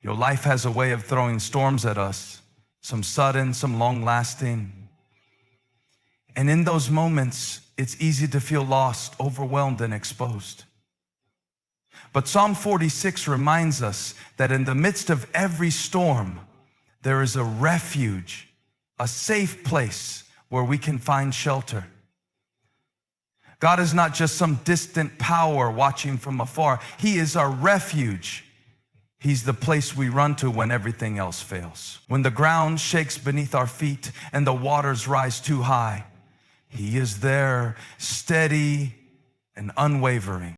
Your life has a way of throwing storms at us, some sudden, some long-lasting. And in those moments, it's easy to feel lost, overwhelmed, and exposed. But Psalm 46 reminds us that in the midst of every storm, there is a refuge, a safe place where we can find shelter. God is not just some distant power watching from afar. He is our refuge. He's the place we run to when everything else fails. When the ground shakes beneath our feet and the waters rise too high, He is there, steady and unwavering.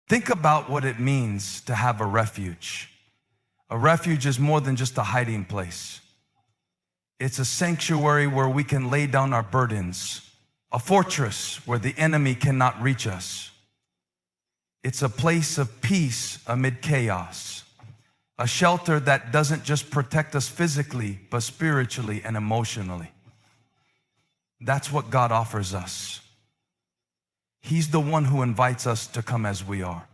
Think about what it means to have a refuge. A refuge is more than just a hiding place. It's a sanctuary where we can lay down our burdens, a fortress where the enemy cannot reach us. It's a place of peace amid chaos, a shelter that doesn't just protect us physically, but spiritually and emotionally. That's what God offers us. He's the one who invites us to come as we are.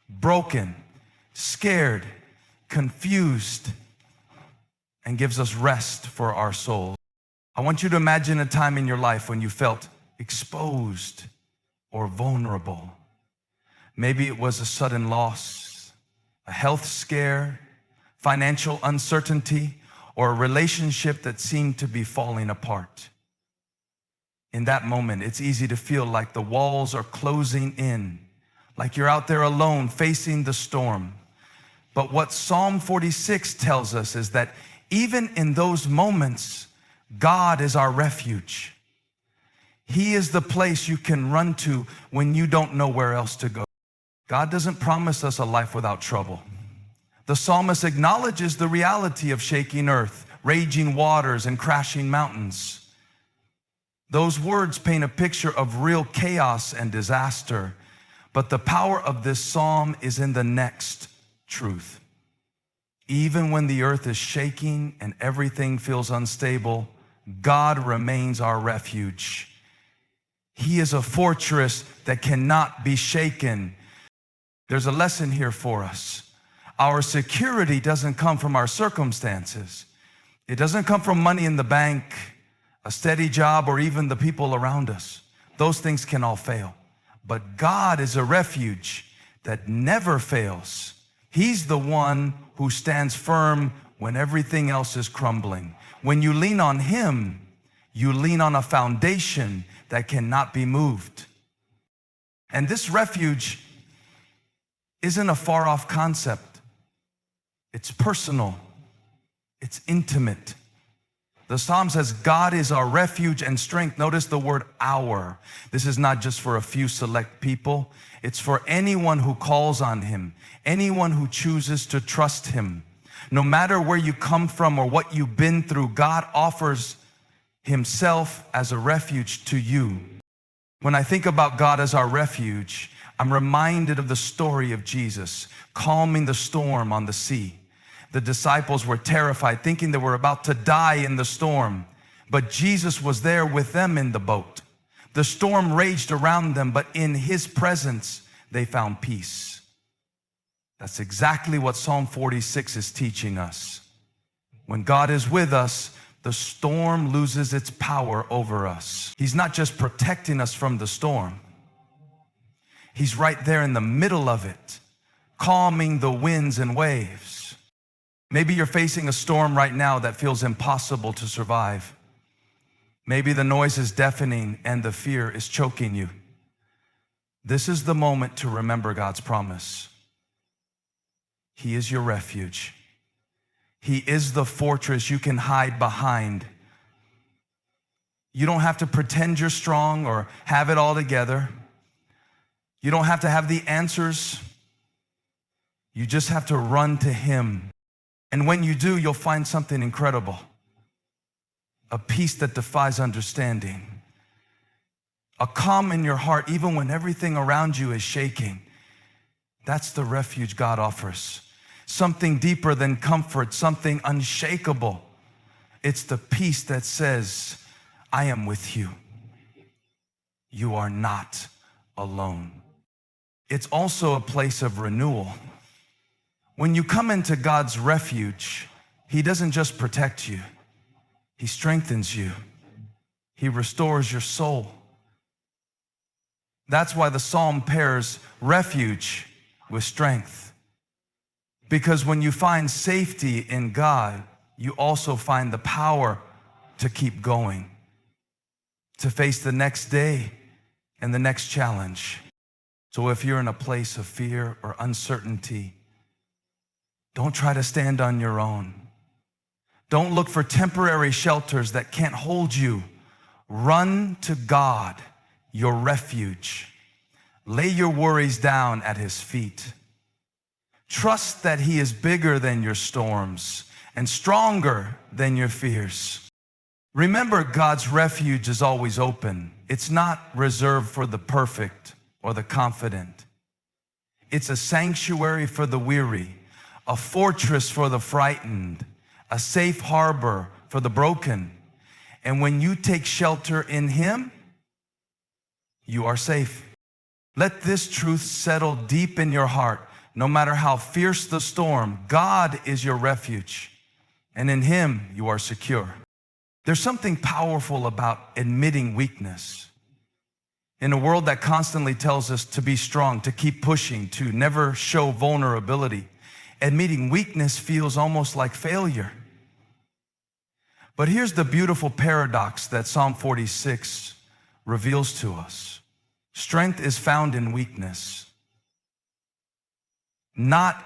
Broken, scared, confused, and gives us rest for our soul. I want you to imagine a time in your life when you felt exposed or vulnerable. Maybe it was a sudden loss, a health scare, financial uncertainty, or a relationship that seemed to be falling apart. In that moment, it's easy to feel like the walls are closing in, like you're out there alone facing the storm. But what Psalm 46 tells us is that even in those moments, God is our refuge. He is the place you can run to when you don't know where else to go. God doesn't promise us a life without trouble. The psalmist acknowledges the reality of shaking earth, raging waters, and crashing mountains. Those words paint a picture of real chaos and disaster, but the power of this psalm is in the next truth. Even when the earth is shaking and everything feels unstable, God remains our refuge. He is a fortress that cannot be shaken. There's a lesson here for us. Our security doesn't come from our circumstances. It doesn't come from money in the bank, a steady job, or even the people around us. Those things can all fail. But God is a refuge that never fails. He's the one who stands firm when everything else is crumbling. When you lean on Him, you lean on a foundation that cannot be moved. And this refuge isn't a far-off concept. It's personal. It's intimate. The psalm says, God is our refuge and strength. Notice the word our. This is not just for a few select people. It's for anyone who calls on Him, anyone who chooses to trust Him. No matter where you come from or what you've been through, God offers Himself as a refuge to you. When I think about God as our refuge, I'm reminded of the story of Jesus calming the storm on the sea. The disciples were terrified, thinking they were about to die in the storm. But Jesus was there with them in the boat. The storm raged around them, but in His presence, they found peace. That's exactly what Psalm 46 is teaching us. When God is with us, the storm loses its power over us. He's not just protecting us from the storm. He's right there in the middle of it, calming the winds and waves. Maybe you're facing a storm right now that feels impossible to survive. Maybe the noise is deafening and the fear is choking you. This is the moment to remember God's promise. He is your refuge. He is the fortress you can hide behind. You don't have to pretend you're strong or have it all together. You don't have to have the answers. You just have to run to Him. And when you do, you'll find something incredible. A peace that defies understanding. A calm in your heart, even when everything around you is shaking. That's the refuge God offers. Something deeper than comfort, something unshakable. It's the peace that says, I am with you. You are not alone. It's also a place of renewal. When you come into God's refuge, He doesn't just protect you, He strengthens you. He restores your soul. That's why the psalm pairs refuge with strength. Because when you find safety in God, you also find the power to keep going, to face the next day and the next challenge. So if you're in a place of fear or uncertainty, don't try to stand on your own. Don't look for temporary shelters that can't hold you. Run to God, your refuge. Lay your worries down at His feet. Trust that He is bigger than your storms and stronger than your fears. Remember, God's refuge is always open. It's not reserved for the perfect or the confident. It's a sanctuary for the weary, a fortress for the frightened, a safe harbor for the broken. And when you take shelter in Him, you are safe. Let this truth settle deep in your heart. No matter how fierce the storm, God is your refuge, and in Him you are secure. There's something powerful about admitting weakness. In a world that constantly tells us to be strong, to keep pushing, to never show vulnerability, admitting weakness feels almost like failure. But here's the beautiful paradox that Psalm 46 reveals to us. Strength is found in weakness, not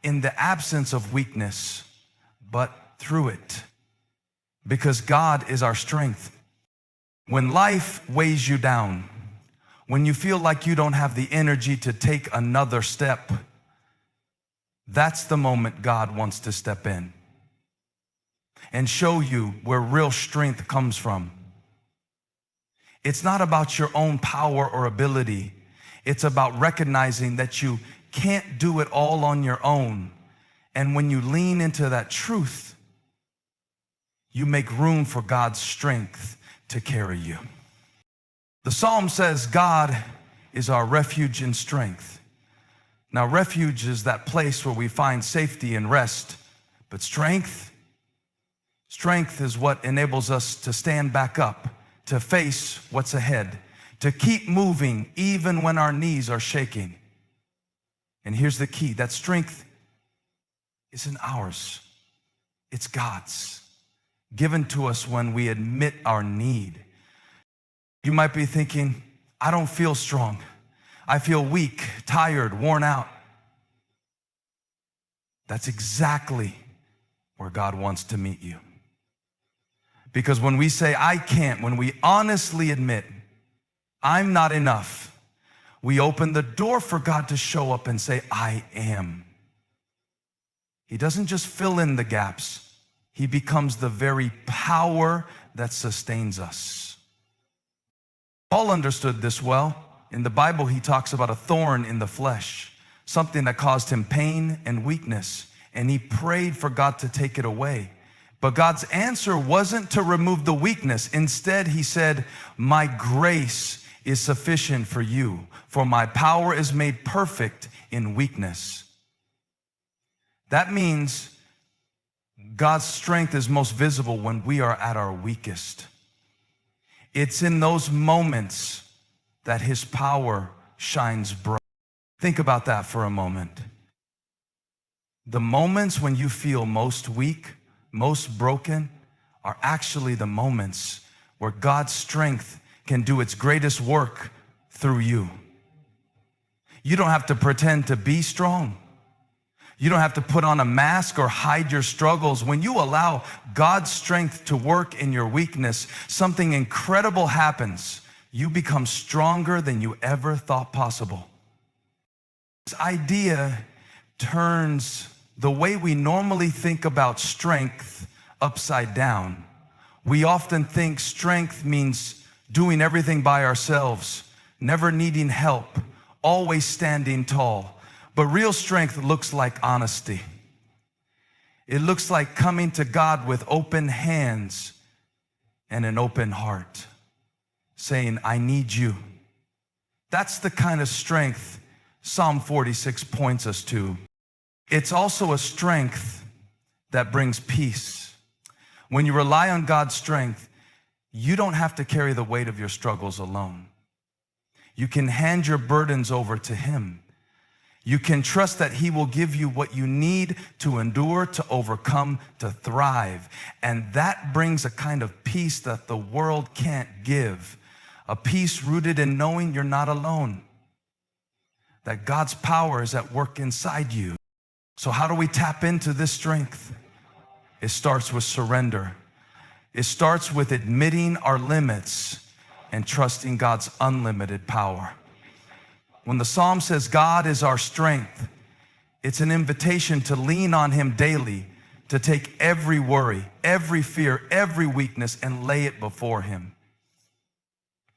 in the absence of weakness, but through it, because God is our strength. When life weighs you down, when you feel like you don't have the energy to take another step, that's the moment God wants to step in and show you where real strength comes from. It's not about your own power or ability. It's about recognizing that you can't do it all on your own. And when you lean into that truth, you make room for God's strength to carry you. The Psalm says God is our refuge and strength. Now, refuge is that place where we find safety and rest, but strength is what enables us to stand back up, to face what's ahead, to keep moving even when our knees are shaking. And here's the key, that strength isn't ours, it's God's, given to us when we admit our need. You might be thinking, I don't feel strong. I feel weak, tired, worn out. That's exactly where God wants to meet you. Because when we say, I can't, when we honestly admit, I'm not enough, we open the door for God to show up and say, I am. He doesn't just fill in the gaps. He becomes the very power that sustains us. Paul understood this well. In the Bible, he talks about a thorn in the flesh, something that caused him pain and weakness, and he prayed for God to take it away. But God's answer wasn't to remove the weakness. Instead, he said, my grace is sufficient for you, for my power is made perfect in weakness. That means God's strength is most visible when we are at our weakest. It's in those moments that His power shines bright. Think about that for a moment. The moments when you feel most weak, most broken, are actually the moments where God's strength can do its greatest work through you. You don't have to pretend to be strong. You don't have to put on a mask or hide your struggles. When you allow God's strength to work in your weakness, something incredible happens. You become stronger than you ever thought possible. This idea turns the way we normally think about strength upside down. We often think strength means doing everything by ourselves, never needing help, always standing tall. But real strength looks like honesty. It looks like coming to God with open hands and an open heart, saying, I need you. That's the kind of strength Psalm 46 points us to. It's also a strength that brings peace. When you rely on God's strength, you don't have to carry the weight of your struggles alone. You can hand your burdens over to Him. You can trust that He will give you what you need to endure, to overcome, to thrive. And that brings a kind of peace that the world can't give. A peace rooted in knowing you're not alone, that God's power is at work inside you. So how do we tap into this strength? It starts with surrender. It starts with admitting our limits and trusting God's unlimited power. When the Psalm says God is our strength, it's an invitation to lean on Him daily, to take every worry, every fear, every weakness, and lay it before Him.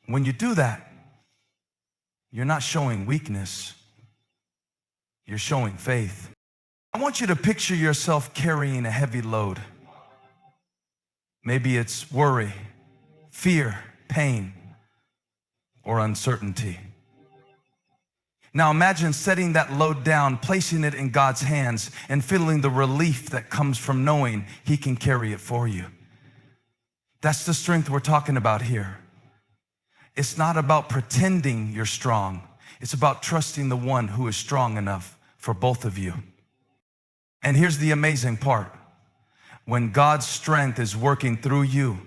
When you do that, you're not showing weakness, you're showing faith. I want you to picture yourself carrying a heavy load. Maybe it's worry, fear, pain, or uncertainty. Now imagine setting that load down, placing it in God's hands, and feeling the relief that comes from knowing He can carry it for you. That's the strength we're talking about here. It's not about pretending you're strong. It's about trusting the one who is strong enough for both of you. And here's the amazing part. When God's strength is working through you,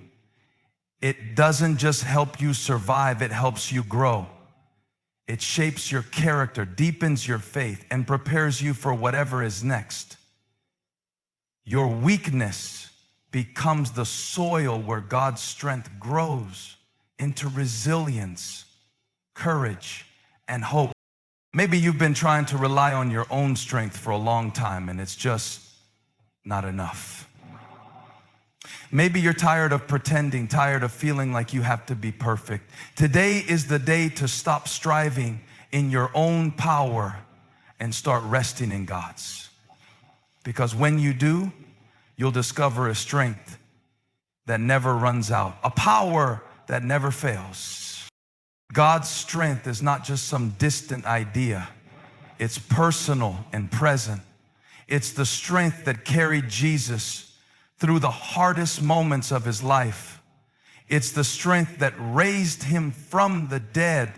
it doesn't just help you survive, it helps you grow. It shapes your character, deepens your faith, and prepares you for whatever is next. Your weakness becomes the soil where God's strength grows into resilience, courage, and hope. Maybe you've been trying to rely on your own strength for a long time and it's just not enough. Maybe you're tired of pretending, tired of feeling like you have to be perfect. Today is the day to stop striving in your own power and start resting in God's. Because when you do, you'll discover a strength that never runs out, a power that never fails. God's strength is not just some distant idea. It's personal and present. It's the strength that carried Jesus through the hardest moments of His life. It's the strength that raised Him from the dead.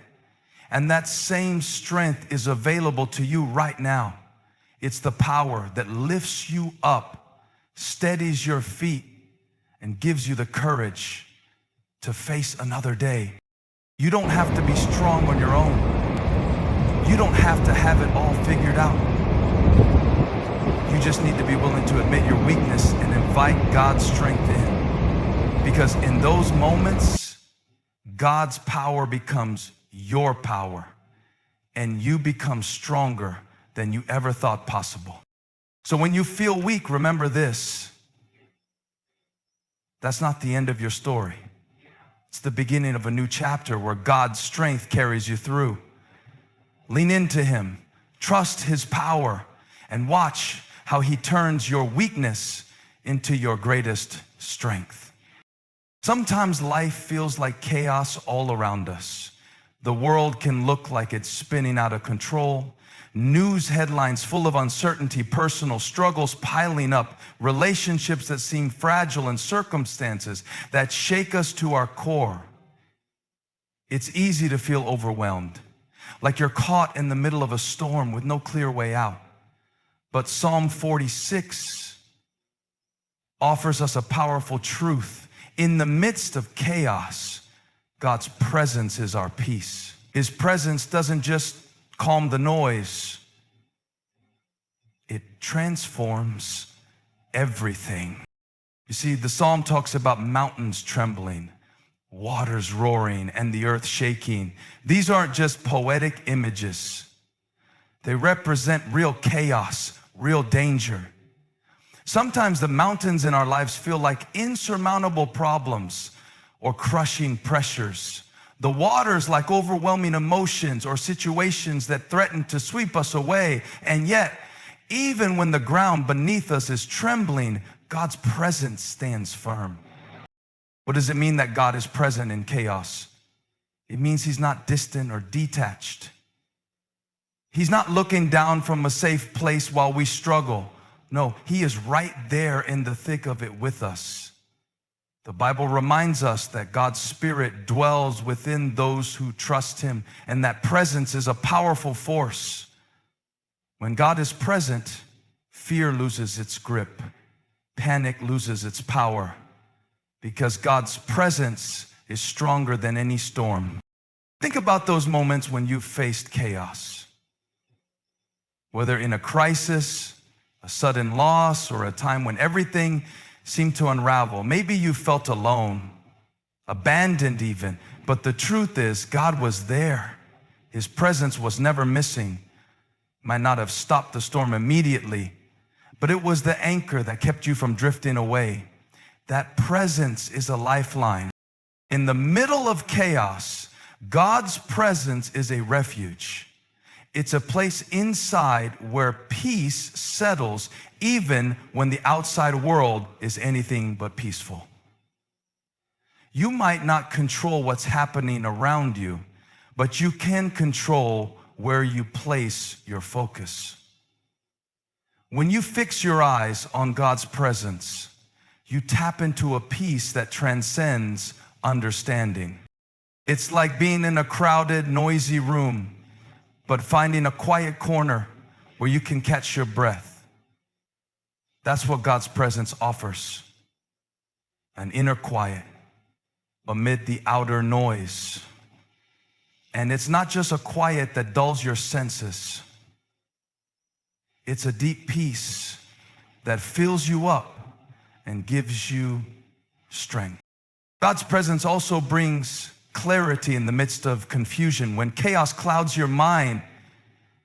And that same strength is available to you right now. It's the power that lifts you up, steadies your feet, and gives you the courage to face another day. You don't have to be strong on your own. You don't have to have it all figured out. You just need to be willing to admit your weakness and invite God's strength in. Because in those moments, God's power becomes your power, and you become stronger than you ever thought possible. So when you feel weak, remember this. That's not the end of your story. It's the beginning of a new chapter where God's strength carries you through. Lean into Him, trust His power, and watch how He turns your weakness into your greatest strength. Sometimes life feels like chaos all around us. The world can look like it's spinning out of control. News headlines full of uncertainty, personal struggles piling up, relationships that seem fragile, and circumstances that shake us to our core. It's easy to feel overwhelmed, like you're caught in the middle of a storm with no clear way out. But Psalm 46 offers us a powerful truth. In the midst of chaos, God's presence is our peace. His presence doesn't just calm the noise. It transforms everything. You see, the psalm talks about mountains trembling, waters roaring, and the earth shaking. These aren't just poetic images. They represent real chaos, real danger. Sometimes the mountains in our lives feel like insurmountable problems or crushing pressures. The waters like overwhelming emotions or situations that threaten to sweep us away. And yet, even when the ground beneath us is trembling, God's presence stands firm. What does it mean that God is present in chaos? It means He's not distant or detached. He's not looking down from a safe place while we struggle. No, he is right there in the thick of it with us. The Bible reminds us that God's Spirit dwells within those who trust him, and that presence is a powerful force. When God is present, fear loses its grip. Panic loses its power, because God's presence is stronger than any storm. Think about those moments when you faced chaos. Whether in a crisis, a sudden loss, or a time when everything seemed to unravel. Maybe you felt alone, abandoned even, but the truth is God was there. His presence was never missing. Might not have stopped the storm immediately, but it was the anchor that kept you from drifting away. That presence is a lifeline. In the middle of chaos, God's presence is a refuge. It's a place inside where peace settles, even when the outside world is anything but peaceful. You might not control what's happening around you, but you can control where you place your focus. When you fix your eyes on God's presence, you tap into a peace that transcends understanding. It's like being in a crowded, noisy room, but finding a quiet corner where you can catch your breath. That's what God's presence offers. An inner quiet amid the outer noise. And it's not just a quiet that dulls your senses. It's a deep peace that fills you up and gives you strength. God's presence also brings clarity in the midst of confusion. When chaos clouds your mind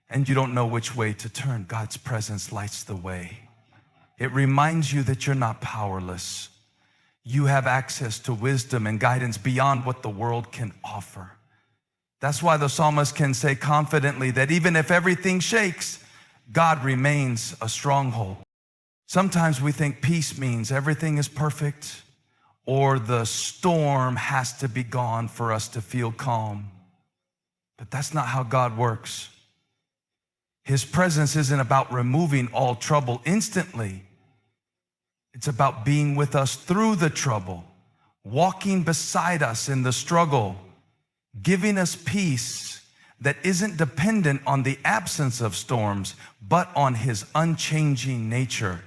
and you don't know which way to turn, God's presence lights the way. It reminds you that you're not powerless. You have access to wisdom and guidance beyond what the world can offer. That's why the psalmist can say confidently that even if everything shakes, God remains a stronghold. Sometimes we think peace means everything is perfect, or the storm has to be gone for us to feel calm. But that's not how God works. His presence isn't about removing all trouble instantly. It's about being with us through the trouble, walking beside us in the struggle, giving us peace that isn't dependent on the absence of storms, but on his unchanging nature.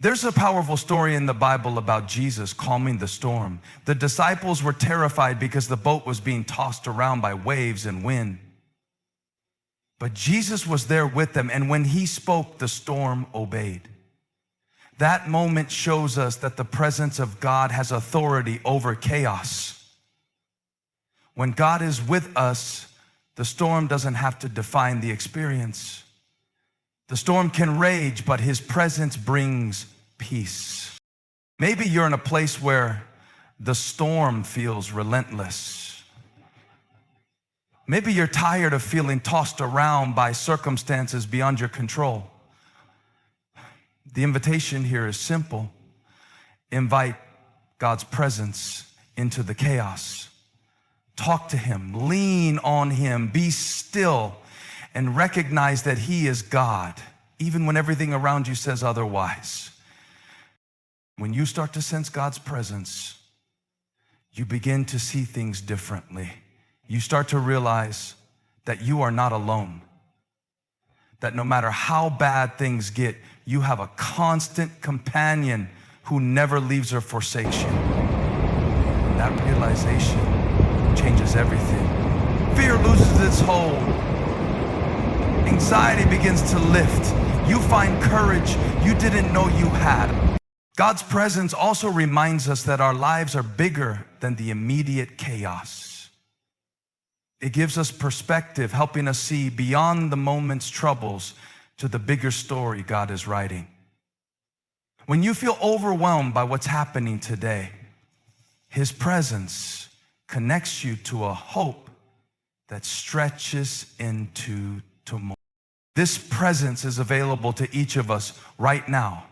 There's a powerful story in the Bible about Jesus calming the storm. The disciples were terrified because the boat was being tossed around by waves and wind. But Jesus was there with them, and when he spoke, the storm obeyed. That moment shows us that the presence of God has authority over chaos. When God is with us, the storm doesn't have to define the experience. The storm can rage, but his presence brings peace. Maybe you're in a place where the storm feels relentless. Maybe you're tired of feeling tossed around by circumstances beyond your control. The invitation here is simple. Invite God's presence into the chaos. Talk to him, lean on him, be still, and recognize that he is God, even when everything around you says otherwise. When you start to sense God's presence, you begin to see things differently. You start to realize that you are not alone, that no matter how bad things get, you have a constant companion who never leaves or forsakes you. And that realization changes everything. Fear loses its hold. Anxiety begins to lift. You find courage you didn't know you had. God's presence also reminds us that our lives are bigger than the immediate chaos. It gives us perspective, helping us see beyond the moment's troubles to the bigger story God is writing. When you feel overwhelmed by what's happening today, his presence connects you to a hope that stretches into tomorrow. This presence is available to each of us right now.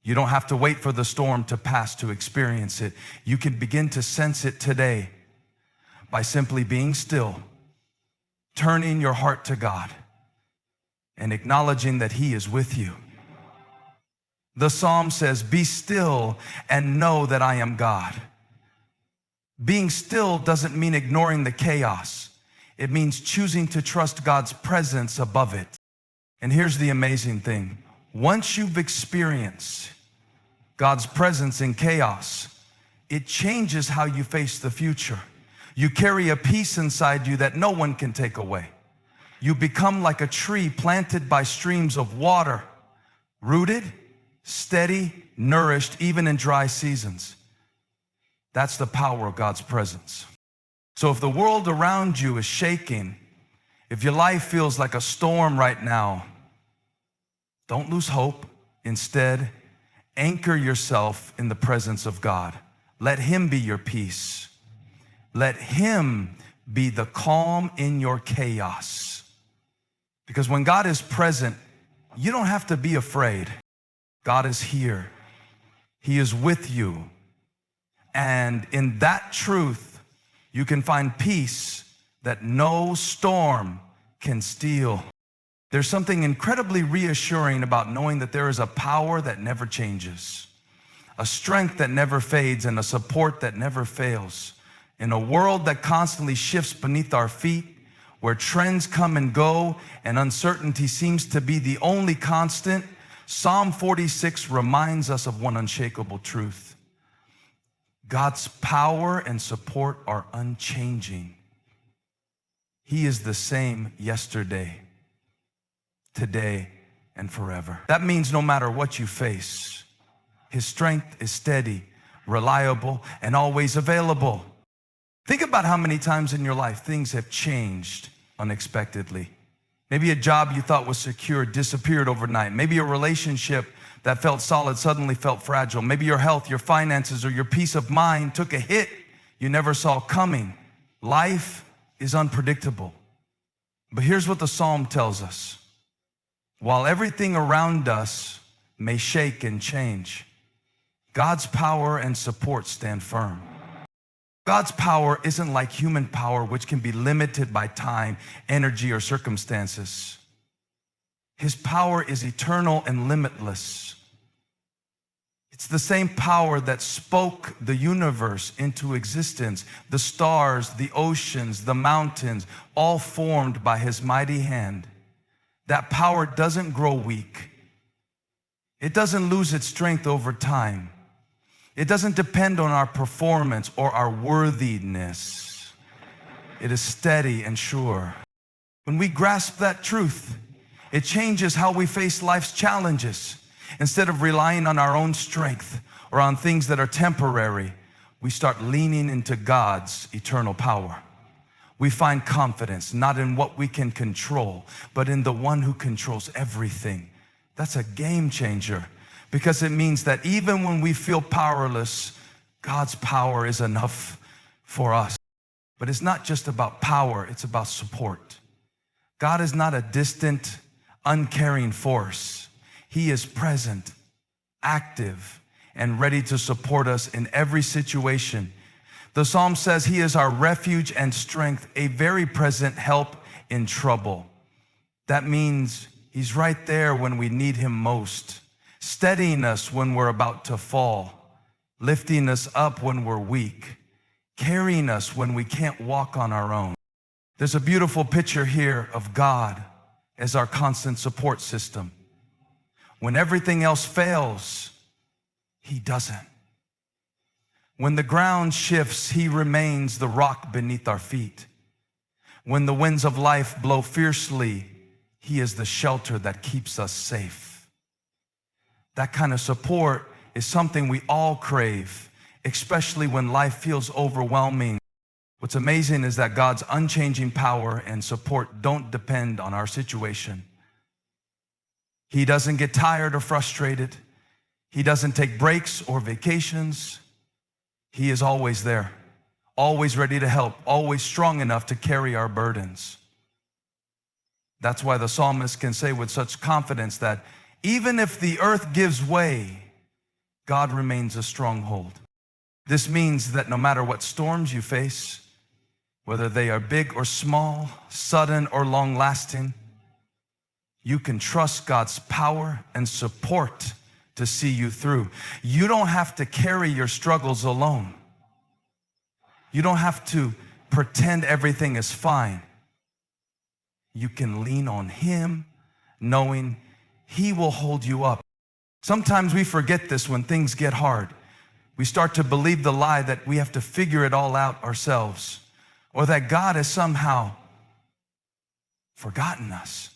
You don't have to wait for the storm to pass to experience it. You can begin to sense it today by simply being still, turning your heart to God and acknowledging that He is with you. The psalm says, "Be still and know that I am God." Being still doesn't mean ignoring the chaos. It means choosing to trust God's presence above it. And here's the amazing thing. Once you've experienced God's presence in chaos, it changes how you face the future. You carry a peace inside you that no one can take away. You become like a tree planted by streams of water, rooted, steady, nourished, even in dry seasons. That's the power of God's presence. So if the world around you is shaking, if your life feels like a storm right now, don't lose hope. Instead, anchor yourself in the presence of God. Let Him be your peace. Let Him be the calm in your chaos. Because when God is present, you don't have to be afraid. God is here. He is with you. And in that truth, you can find peace that no storm can steal. There's something incredibly reassuring about knowing that there is a power that never changes, a strength that never fades, and a support that never fails. In a world that constantly shifts beneath our feet, where trends come and go and uncertainty seems to be the only constant, Psalm 46 reminds us of one unshakable truth. God's power and support are unchanging. He is the same yesterday, today, and forever. That means no matter what you face, His strength is steady, reliable, and always available. Think about how many times in your life things have changed unexpectedly. Maybe a job you thought was secure disappeared overnight. Maybe a relationship that felt solid suddenly felt fragile. Maybe your health, your finances, or your peace of mind took a hit you never saw coming. Life is unpredictable. But here's what the psalm tells us. While everything around us may shake and change, God's power and support stand firm. God's power isn't like human power, which can be limited by time, energy, or circumstances. His power is eternal and limitless. It's the same power that spoke the universe into existence, the stars, the oceans, the mountains, all formed by His mighty hand. That power doesn't grow weak. It doesn't lose its strength over time. It doesn't depend on our performance or our worthiness. It is steady and sure. When we grasp that truth, it changes how we face life's challenges. Instead of relying on our own strength or on things that are temporary, we start leaning into God's eternal power. We find confidence not in what we can control, but in the one who controls everything. That's a game changer, because it means that even when we feel powerless, God's power is enough for us. But it's not just about power, it's about support. God is not a distant, uncaring force. He is present, active, and ready to support us in every situation. The psalm says He is our refuge and strength, a very present help in trouble. That means He's right there when we need Him most, steadying us when we're about to fall, lifting us up when we're weak, carrying us when we can't walk on our own. There's a beautiful picture here of God as our constant support system. When everything else fails, He doesn't. When the ground shifts, He remains the rock beneath our feet. When the winds of life blow fiercely, He is the shelter that keeps us safe. That kind of support is something we all crave, especially when life feels overwhelming. What's amazing is that God's unchanging power and support don't depend on our situation. He doesn't get tired or frustrated. He doesn't take breaks or vacations. He is always there, always ready to help, always strong enough to carry our burdens. That's why the psalmist can say with such confidence that even if the earth gives way, God remains a stronghold. This means that no matter what storms you face, whether they are big or small, sudden or long-lasting, you can trust God's power and support to see you through. You don't have to carry your struggles alone. You don't have to pretend everything is fine. You can lean on Him, knowing He will hold you up. Sometimes we forget this when things get hard. We start to believe the lie that we have to figure it all out ourselves, or that God has somehow forgotten us.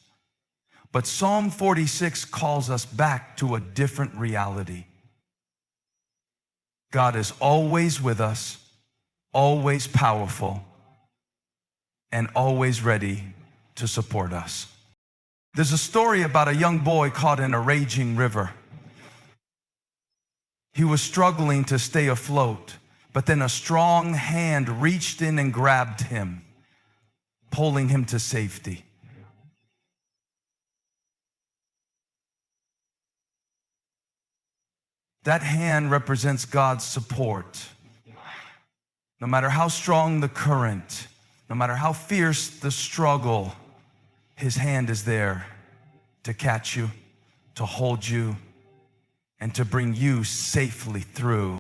But Psalm 46 calls us back to a different reality. God is always with us, always powerful, and always ready to support us. There's a story about a young boy caught in a raging river. He was struggling to stay afloat, but then a strong hand reached in and grabbed him, pulling him to safety. That hand represents God's support. No matter how strong the current, no matter how fierce the struggle, His hand is there to catch you, to hold you, and to bring you safely through.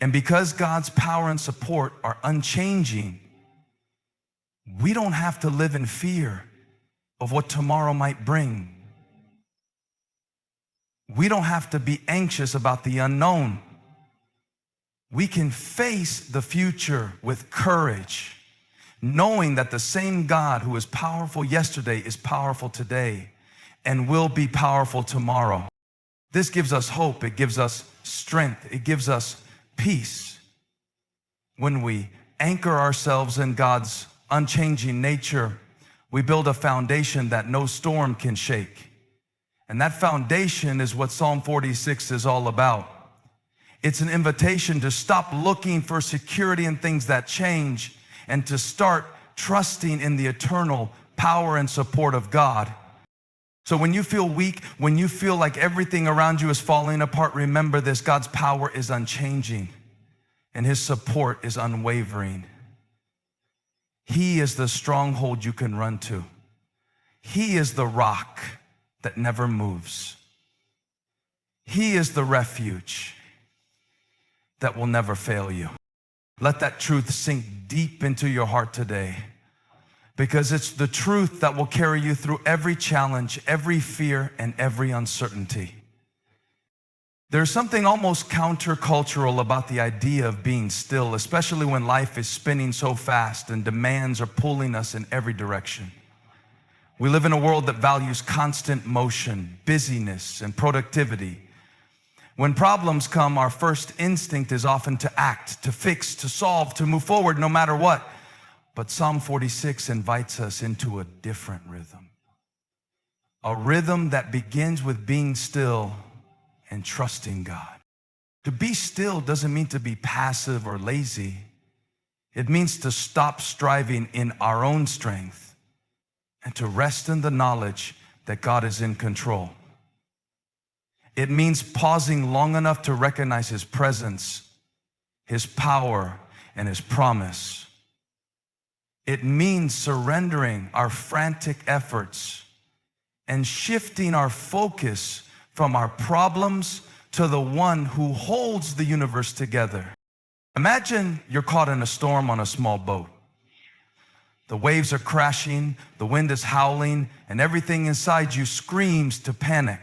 And because God's power and support are unchanging, we don't have to live in fear of what tomorrow might bring. We don't have to be anxious about the unknown. We can face the future with courage, knowing that the same God who was powerful yesterday is powerful today and will be powerful tomorrow. This gives us hope. It gives us strength. It gives us peace. When we anchor ourselves in God's unchanging nature, we build a foundation that no storm can shake. And that foundation is what Psalm 46 is all about. It's an invitation to stop looking for security in things that change and to start trusting in the eternal power and support of God. So when you feel weak, when you feel like everything around you is falling apart, remember this: God's power is unchanging and His support is unwavering. He is the stronghold you can run to. He is the rock that never moves. He is the refuge that will never fail you. Let that truth sink deep into your heart today, because it's the truth that will carry you through every challenge, every fear, and every uncertainty. There's something almost countercultural about the idea of being still, especially when life is spinning so fast and demands are pulling us in every direction. We live in a world that values constant motion, busyness, and productivity. When problems come, our first instinct is often to act, to fix, to solve, to move forward no matter what. But Psalm 46 invites us into a different rhythm. A rhythm that begins with being still and trusting God. To be still doesn't mean to be passive or lazy. It means to stop striving in our own strength and to rest in the knowledge that God is in control. It means pausing long enough to recognize His presence, His power, and His promise. It means surrendering our frantic efforts and shifting our focus from our problems to the one who holds the universe together. Imagine you're caught in a storm on a small boat. The waves are crashing, the wind is howling, and everything inside you screams to panic.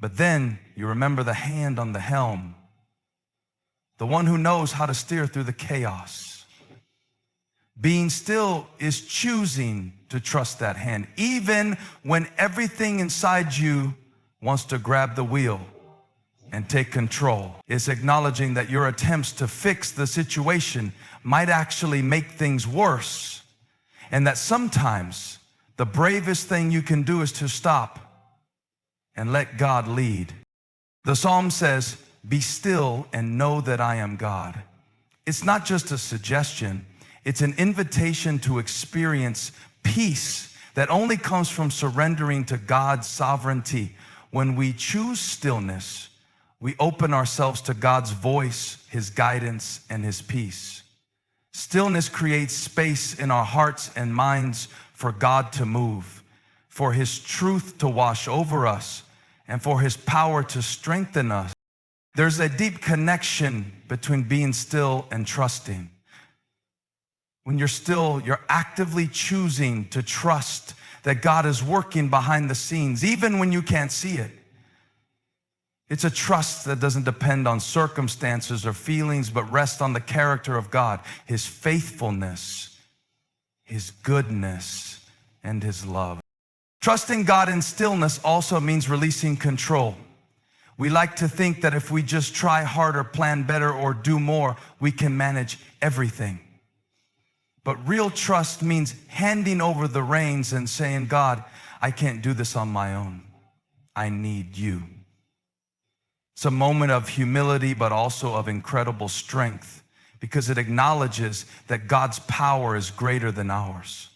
But then you remember the hand on the helm, the one who knows how to steer through the chaos. Being still is choosing to trust that hand, even when everything inside you wants to grab the wheel and take control. It's acknowledging that your attempts to fix the situation might actually make things worse, and that sometimes the bravest thing you can do is to stop and let God lead. The psalm says, "Be still and know that I am God." It's not just a suggestion, it's an invitation to experience peace that only comes from surrendering to God's sovereignty. When we choose stillness, we open ourselves to God's voice, His guidance, and His peace. Stillness creates space in our hearts and minds for God to move, for His truth to wash over us, and for His power to strengthen us. There's a deep connection between being still and trusting. When you're still, you're actively choosing to trust that God is working behind the scenes, even when you can't see it. It's a trust that doesn't depend on circumstances or feelings, but rests on the character of God, His faithfulness, His goodness, and His love. Trusting God in stillness also means releasing control. We like to think that if we just try harder, plan better, or do more, we can manage everything. But real trust means handing over the reins and saying, God, I can't do this on my own. I need you. It's a moment of humility, but also of incredible strength, because it acknowledges that God's power is greater than ours.